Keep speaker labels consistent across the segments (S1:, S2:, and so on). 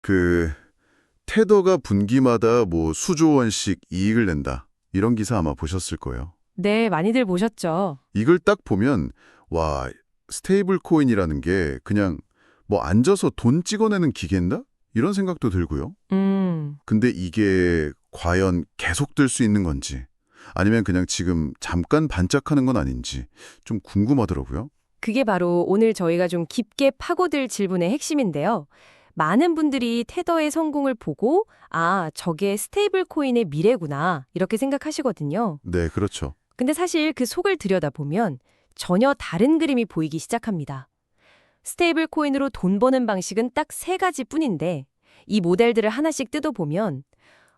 S1: 그 테더가 분기마다 뭐 수조 원씩 이익을 낸다. 이런 기사 아마 보셨을 거예요.
S2: 네, 많이들 보셨죠.
S1: 이걸 딱 보면 와, 스테이블 코인이라는 게 그냥 뭐 앉아서 돈 찍어내는 기계인가? 이런 생각도 들고요. 근데 이게 과연 계속될 수 있는 건지 아니면 그냥 지금 잠깐 반짝하는 건 아닌지 좀 궁금하더라고요.
S2: 그게 바로 오늘 저희가 좀 깊게 파고들 질문의 핵심인데요. 많은 분들이 테더의 성공을 보고 저게 스테이블 코인의 미래구나 이렇게 생각하시거든요.
S1: 네, 그렇죠.
S2: 근데 사실 그 속을 들여다보면 전혀 다른 그림이 보이기 시작합니다. 스테이블 코인으로 돈 버는 방식은 딱 세 가지뿐인데 이 모델들을 하나씩 뜯어보면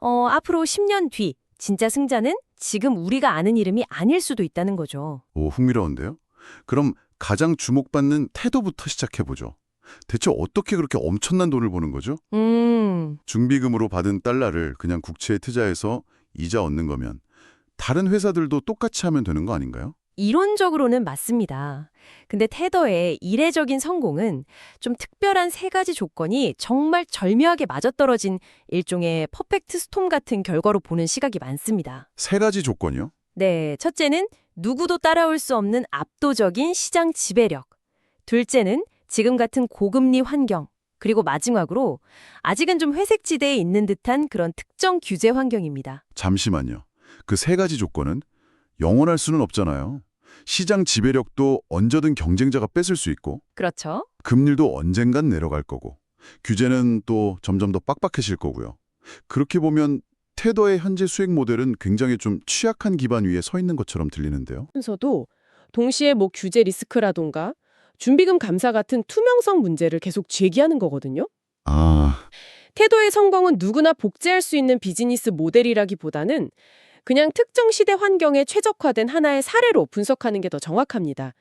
S2: 앞으로 10년 뒤 진짜 승자는 지금 우리가 아는 이름이 아닐 수도 있다는 거죠.
S1: 오, 흥미로운데요? 그럼 가장 주목받는 태도부터 시작해보죠. 대체 어떻게 그렇게 엄청난 돈을 버는 거죠? 중비금으로 받은 달러를 그냥 국채에 투자해서 이자 얻는 거면 다른 회사들도 똑같이 하면 되는 거 아닌가요?
S2: 이론적으로는 맞습니다. 근데 테더의 이례적인 성공은 좀 특별한 세 가지 조건이 정말 절묘하게 맞아떨어진 일종의 퍼펙트 스톰 같은 결과로 보는 시각이 많습니다.
S1: 세 가지 조건이요?
S2: 네, 첫째는 누구도 따라올 수 없는 압도적인 시장 지배력. 둘째는 지금 같은 고금리 환경. 그리고 마지막으로 아직은 좀 회색지대에 있는 듯한 그런 특정 규제 환경입니다.
S1: 잠시만요. 그 세 가지 조건은 영원할 수는 없잖아요. 시장 지배력도 언제든 경쟁자가 뺏을 수 있고
S2: 그렇죠?
S1: 금리도 언젠간 내려갈 거고 규제는 또 점점 더 빡빡해질 거고요. 그렇게 보면 테더의 현재 수익 모델은 굉장히 좀 취약한 기반 위에 서 있는 것처럼 들리는데요.
S3: 면서도 동시에 뭐 규제 리스크라던가 준비금 감사 같은 투명성 문제를 계속 제기하는 거거든요. 테도의 성공은 누구나 복제할 수 있는 비즈니스 모델이라기보다는 그냥 특정 시대 환경에 최적화된 하나의 사례로 분석하는 게 더 정확합니다.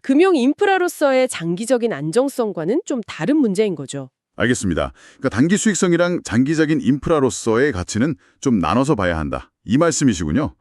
S3: 금융 인프라로서의 장기적인 안정성과는 좀 다른 문제인 거죠.
S1: 알겠습니다. 그러니까 단기 수익성이랑 장기적인 인프라로서의 가치는 좀 나눠서 봐야 한다. 이 말씀이시군요.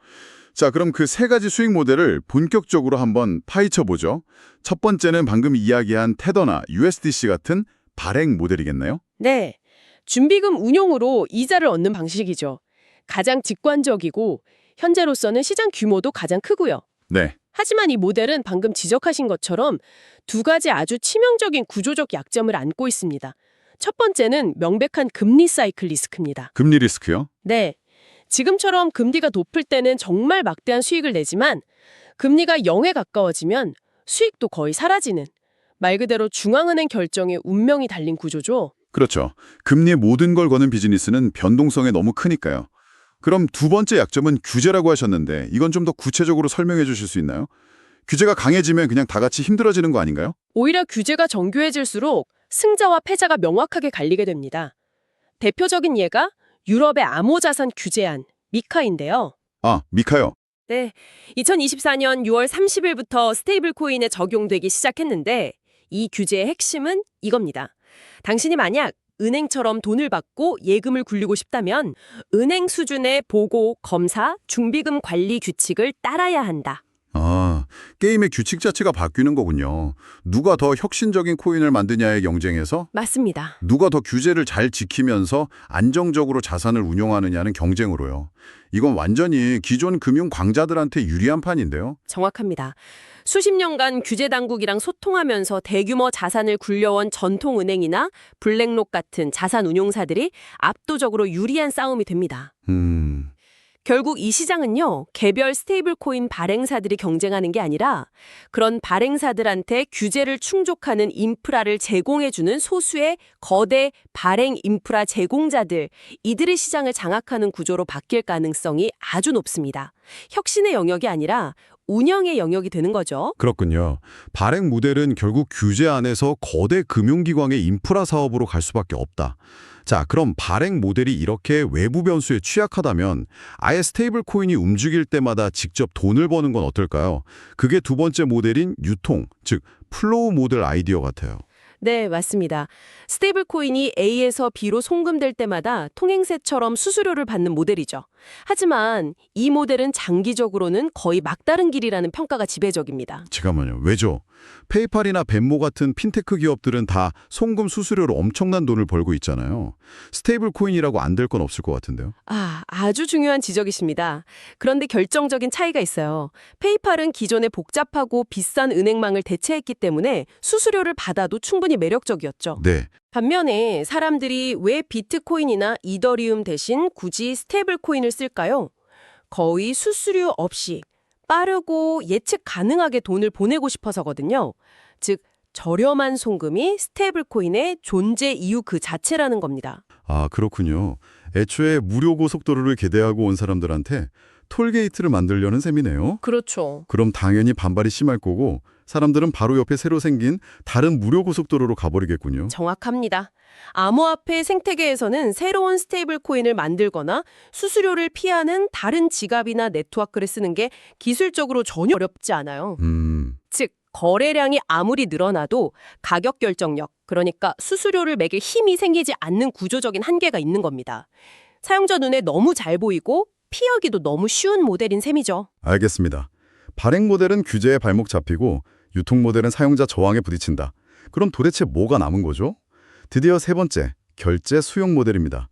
S1: 자, 그럼 그 세 가지 수익 모델을 본격적으로 한번 파헤쳐 보죠. 첫 번째는 방금 이야기한 테더나 USDC 같은 발행 모델이겠나요?
S3: 네, 준비금 운용으로 이자를 얻는 방식이죠. 가장 직관적이고 현재로서는 시장 규모도 가장 크고요.
S1: 네.
S3: 하지만 이 모델은 방금 지적하신 것처럼 두 가지 아주 치명적인 구조적 약점을 안고 있습니다. 첫 번째는 명백한 금리 사이클 리스크입니다.
S1: 금리 리스크요?
S3: 네, 지금처럼 금리가 높을 때는 정말 막대한 수익을 내지만 금리가 0에 가까워지면 수익도 거의 사라지는 말 그대로 중앙은행 결정에 운명이 달린 구조죠.
S1: 그렇죠. 금리에 모든 걸 거는 비즈니스는 변동성이 너무 크니까요. 그럼 두 번째 약점은 규제라고 하셨는데 이건 좀 더 구체적으로 설명해 주실 수 있나요? 규제가 강해지면 그냥 다 같이 힘들어지는 거 아닌가요?
S3: 오히려 규제가 정교해질수록 승자와 패자가 명확하게 갈리게 됩니다. 대표적인 예가 유럽의 암호자산 규제안, 미카인데요.
S1: 아, 미카요.
S3: 네, 2024년 6월 30일부터 스테이블 코인에 적용되기 시작했는데 이 규제의 핵심은 이겁니다. 당신이 만약 은행처럼 돈을 받고 예금을 굴리고 싶다면 은행 수준의 보고, 검사, 중비금 관리 규칙을 따라야 한다.
S1: 아, 게임의 규칙 자체가 바뀌는 거군요. 누가 더 혁신적인 코인을 만드냐의 경쟁에서
S3: 맞습니다.
S1: 누가 더 규제를 잘 지키면서 안정적으로 자산을 운용하느냐는 경쟁으로요. 이건 완전히 기존 금융 광자들한테 유리한 판인데요.
S3: 정확합니다. 수십 년간 규제 당국이랑 소통하면서 대규모 자산을 굴려온 전통은행이나 블랙록 같은 자산 운용사들이 압도적으로 유리한 싸움이 됩니다. 결국 이 시장은요, 개별 스테이블 코인 발행사들이 경쟁하는 게 아니라 그런 발행사들한테 규제를 충족하는 인프라를 제공해주는 소수의 거대 발행 인프라 제공자들, 이들의 시장을 장악하는 구조로 바뀔 가능성이 아주 높습니다. 혁신의 영역이 아니라 운영의 영역이 되는 거죠.
S1: 그렇군요. 발행 모델은 결국 규제 안에서 거대 금융기관의 인프라 사업으로 갈 수밖에 없다. 자, 그럼 발행 모델이 이렇게 외부 변수에 취약하다면 아예 스테이블 코인이 움직일 때마다 직접 돈을 버는 건 어떨까요? 그게 두 번째 모델인 유통, 즉 플로우 모델 아이디어 같아요.
S3: 네, 맞습니다. 스테이블 코인이 A에서 B로 송금될 때마다 통행세처럼 수수료를 받는 모델이죠. 하지만 이 모델은 장기적으로는 거의 막다른 길이라는 평가가 지배적입니다.
S1: 잠깐만요. 왜죠? 페이팔이나 벤모 같은 핀테크 기업들은 다 송금 수수료로 엄청난 돈을 벌고 있잖아요. 스테이블 코인이라고 안 될 건 없을 것 같은데요.
S3: 아주 중요한 지적이십니다. 그런데 결정적인 차이가 있어요. 페이팔은 기존의 복잡하고 비싼 은행망을 대체했기 때문에 수수료를 받아도 충분히 매력적이었죠.
S1: 네.
S3: 반면에 사람들이 왜 비트코인이나 이더리움 대신 굳이 스테이블 코인을 쓸까요? 거의 수수료 없이 빠르고 예측 가능하게 돈을 보내고 싶어서거든요. 즉, 저렴한 송금이 스테이블 코인의 존재 이유 그 자체라는 겁니다.
S1: 아, 그렇군요. 애초에 무료 고속도로를 개대하고 온 사람들한테 톨게이트를 만들려는 셈이네요.
S3: 그렇죠.
S1: 그럼 당연히 반발이 심할 거고 사람들은 바로 옆에 새로 생긴 다른 무료 고속도로로 가버리겠군요.
S3: 정확합니다. 암호화폐 생태계에서는 새로운 스테이블 코인을 만들거나 수수료를 피하는 다른 지갑이나 네트워크를 쓰는 게 기술적으로 전혀 어렵지 않아요. 즉, 거래량이 아무리 늘어나도 가격 결정력, 그러니까 수수료를 매길 힘이 생기지 않는 구조적인 한계가 있는 겁니다. 사용자 눈에 너무 잘 보이고 피하기도 너무 쉬운 모델인 셈이죠.
S1: 알겠습니다. 발행 모델은 규제에 발목 잡히고 유통 모델은 사용자 저항에 부딪힌다. 그럼 도대체 뭐가 남은 거죠? 드디어 세 번째, 결제 수용 모델입니다.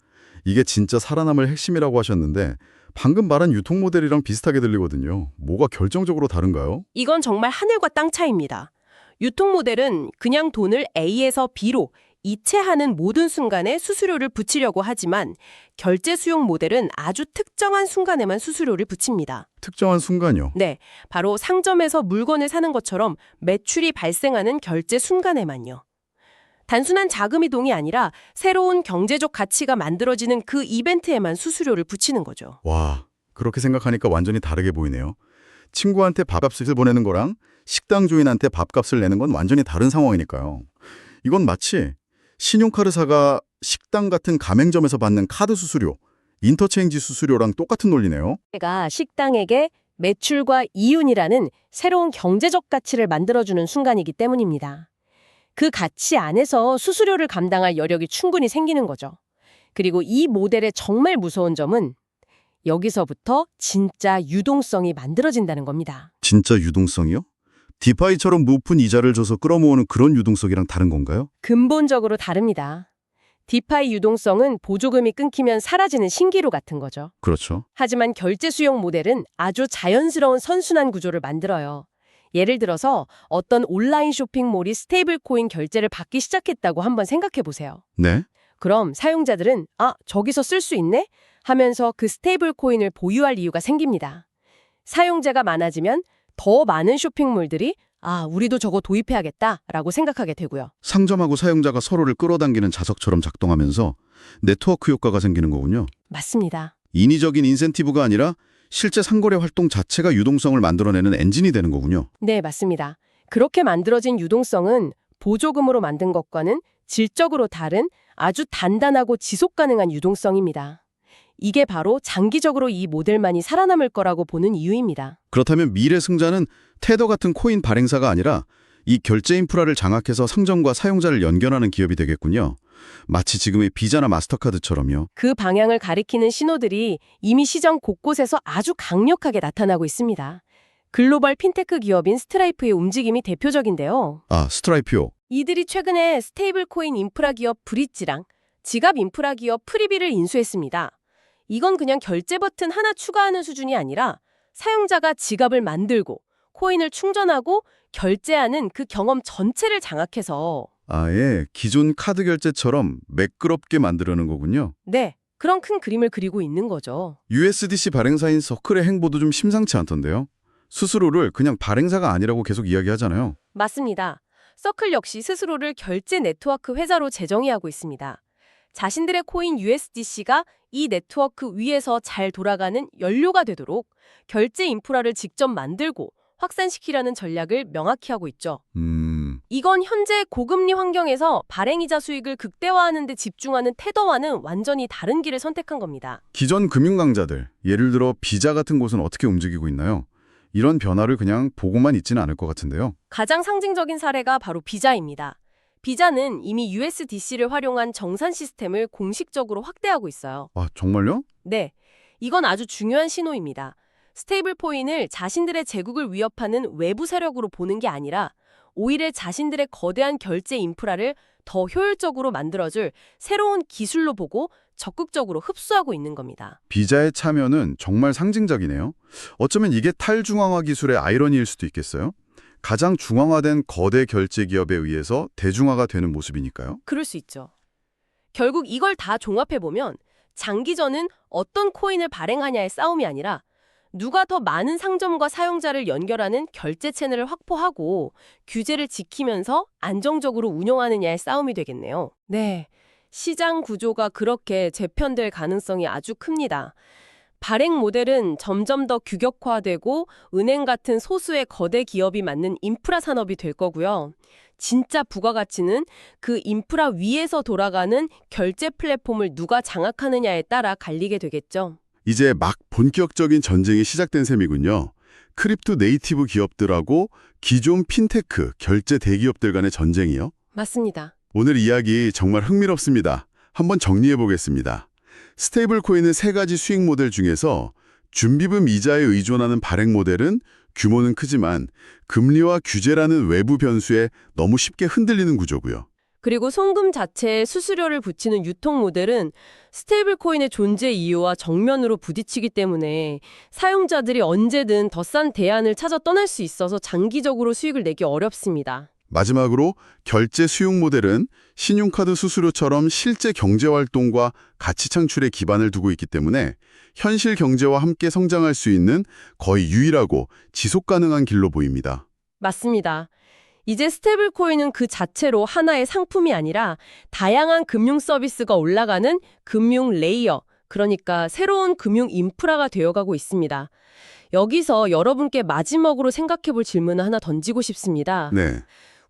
S1: 이게 진짜 살아남을 핵심이라고 하셨는데 방금 말한 유통 모델이랑 비슷하게 들리거든요. 뭐가 결정적으로 다른가요?
S3: 이건 정말 하늘과 땅 차이입니다. 유통 모델은 그냥 돈을 A에서 B로 이체하는 모든 순간에 수수료를 붙이려고 하지만 결제 수용 모델은 아주 특정한 순간에만 수수료를 붙입니다.
S1: 특정한 순간이요.
S3: 네, 바로 상점에서 물건을 사는 것처럼 매출이 발생하는 결제 순간에만요. 단순한 자금 이동이 아니라 새로운 경제적 가치가 만들어지는 그 이벤트에만 수수료를 붙이는 거죠.
S1: 와, 그렇게 생각하니까 완전히 다르게 보이네요. 친구한테 밥값을 보내는 거랑 식당 주인한테 밥값을 내는 건 완전히 다른 상황이니까요. 이건 마치 신용카드사가 식당 같은 가맹점에서 받는 카드 수수료, 인터체인지 수수료랑 똑같은 논리네요.
S2: 가 식당에게 매출과 이윤이라는 새로운 경제적 가치를 만들어주는 순간이기 때문입니다. 그 가치 안에서 수수료를 감당할 여력이 충분히 생기는 거죠. 그리고 이 모델의 정말 무서운 점은 여기서부터 진짜 유동성이 만들어진다는 겁니다.
S1: 진짜 유동성이요? 디파이처럼 높은 이자를 줘서 끌어모으는 그런 유동성이랑 다른 건가요?
S2: 근본적으로 다릅니다. 디파이 유동성은 보조금이 끊기면 사라지는 신기루 같은 거죠.
S1: 그렇죠.
S2: 하지만 결제 수용 모델은 아주 자연스러운 선순환 구조를 만들어요. 예를 들어서 어떤 온라인 쇼핑몰이 스테이블 코인 결제를 받기 시작했다고 한번 생각해 보세요.
S1: 네.
S2: 그럼 사용자들은 저기서 쓸 수 있네? 하면서 그 스테이블 코인을 보유할 이유가 생깁니다. 사용자가 많아지면 더 많은 쇼핑몰들이 우리도 저거 도입해야겠다라고 생각하게 되고요.
S1: 상점하고 사용자가 서로를 끌어당기는 자석처럼 작동하면서 네트워크 효과가 생기는 거군요.
S2: 맞습니다.
S1: 인위적인 인센티브가 아니라 실제 상거래 활동 자체가 유동성을 만들어내는 엔진이 되는 거군요.
S2: 네, 맞습니다. 그렇게 만들어진 유동성은 보조금으로 만든 것과는 질적으로 다른 아주 단단하고 지속 가능한 유동성입니다. 이게 바로 장기적으로 이 모델만이 살아남을 거라고 보는 이유입니다.
S1: 그렇다면 미래 승자는 테더 같은 코인 발행사가 아니라 이 결제 인프라를 장악해서 상점과 사용자를 연결하는 기업이 되겠군요. 마치 지금의 비자나 마스터카드처럼요.
S2: 그 방향을 가리키는 신호들이 이미 시장 곳곳에서 아주 강력하게 나타나고 있습니다. 글로벌 핀테크 기업인 스트라이프의 움직임이 대표적인데요.
S1: 스트라이프요.
S2: 이들이 최근에 스테이블 코인 인프라 기업 브릿지랑 지갑 인프라 기업 프리비를 인수했습니다. 이건 그냥 결제 버튼 하나 추가하는 수준이 아니라 사용자가 지갑을 만들고 코인을 충전하고 결제하는 그 경험 전체를 장악해서
S1: 아예 기존 카드 결제처럼 매끄럽게 만들어는 거군요.
S2: 네, 그런 큰 그림을 그리고 있는 거죠.
S1: USDC 발행사인 서클의 행보도 좀 심상치 않던데요. 스스로를 그냥 발행사가 아니라고 계속 이야기하잖아요.
S2: 맞습니다. 서클 역시 스스로를 결제 네트워크 회사로 재정의하고 있습니다. 자신들의 코인 USDC가 이 네트워크 위에서 잘 돌아가는 연료가 되도록 결제 인프라를 직접 만들고 확산시키려는 전략을 명확히 하고 있죠. 이건 현재 고금리 환경에서 발행이자 수익을 극대화하는 데 집중하는 테더와는 완전히 다른 길을 선택한 겁니다.
S1: 기존 금융 강자들, 예를 들어 비자 같은 곳은 어떻게 움직이고 있나요? 이런 변화를 그냥 보고만 있지는 않을 것 같은데요.
S2: 가장 상징적인 사례가 바로 비자입니다. 비자는 이미 USDC를 활용한 정산 시스템을 공식적으로 확대하고 있어요.
S1: 정말요?
S2: 네.
S3: 이건 아주 중요한 신호입니다. 스테이블 코인을 자신들의 제국을 위협하는 외부 세력으로 보는 게 아니라 오히려 자신들의 거대한 결제 인프라를 더 효율적으로 만들어줄 새로운 기술로 보고 적극적으로 흡수하고 있는 겁니다.
S1: 비자의 참여는 정말 상징적이네요. 어쩌면 이게 탈중앙화 기술의 아이러니일 수도 있겠어요. 가장 중앙화된 거대 결제 기업에 의해서 대중화가 되는 모습이니까요.
S3: 그럴 수 있죠. 결국 이걸 다 종합해보면 장기전은 어떤 코인을 발행하냐의 싸움이 아니라 누가 더 많은 상점과 사용자를 연결하는 결제 채널을 확보하고 규제를 지키면서 안정적으로 운영하느냐의 싸움이 되겠네요. 네, 시장 구조가 그렇게 재편될 가능성이 아주 큽니다. 발행 모델은 점점 더 규격화되고 은행 같은 소수의 거대 기업이 맡는 인프라 산업이 될 거고요. 진짜 부가가치는 그 인프라 위에서 돌아가는 결제 플랫폼을 누가 장악하느냐에 따라 갈리게 되겠죠.
S1: 이제 막 본격적인 전쟁이 시작된 셈이군요. 크립토 네이티브 기업들하고 기존 핀테크, 결제 대기업들 간의 전쟁이요.
S3: 맞습니다.
S1: 오늘 이야기 정말 흥미롭습니다. 한번 정리해 보겠습니다. 스테이블 코인의 세 가지 수익 모델 중에서 준비금 이자에 의존하는 발행 모델은 규모는 크지만 금리와 규제라는 외부 변수에 너무 쉽게 흔들리는 구조고요.
S3: 그리고 송금 자체에 수수료를 붙이는 유통 모델은 스테이블 코인의 존재 이유와 정면으로 부딪히기 때문에 사용자들이 언제든 더 싼 대안을 찾아 떠날 수 있어서 장기적으로 수익을 내기 어렵습니다.
S1: 마지막으로 결제 수용 모델은 신용카드 수수료처럼 실제 경제활동과 가치 창출에 기반을 두고 있기 때문에 현실 경제와 함께 성장할 수 있는 거의 유일하고 지속 가능한 길로 보입니다.
S3: 맞습니다. 이제 스테이블 코인은 그 자체로 하나의 상품이 아니라 다양한 금융 서비스가 올라가는 금융 레이어, 그러니까 새로운 금융 인프라가 되어가고 있습니다. 여기서 여러분께 마지막으로 생각해 볼 질문을 하나 던지고 싶습니다.
S1: 네.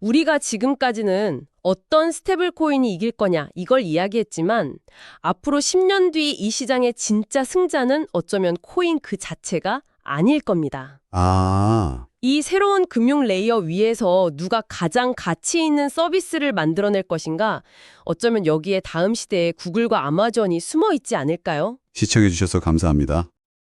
S3: 우리가 지금까지는 어떤 스테이블 코인이 이길 거냐 이걸 이야기했지만 앞으로 10년 뒤 이 시장의 진짜 승자는 어쩌면 코인 그 자체가 아닐 겁니다. 이 새로운 금융 레이어 위에서 누가 가장 가치 있는 서비스를 만들어낼 것인가? 어쩌면 여기에 다음 시대에 구글과 아마존이 숨어 있지 않을까요?
S1: 시청해 주셔서 감사합니다.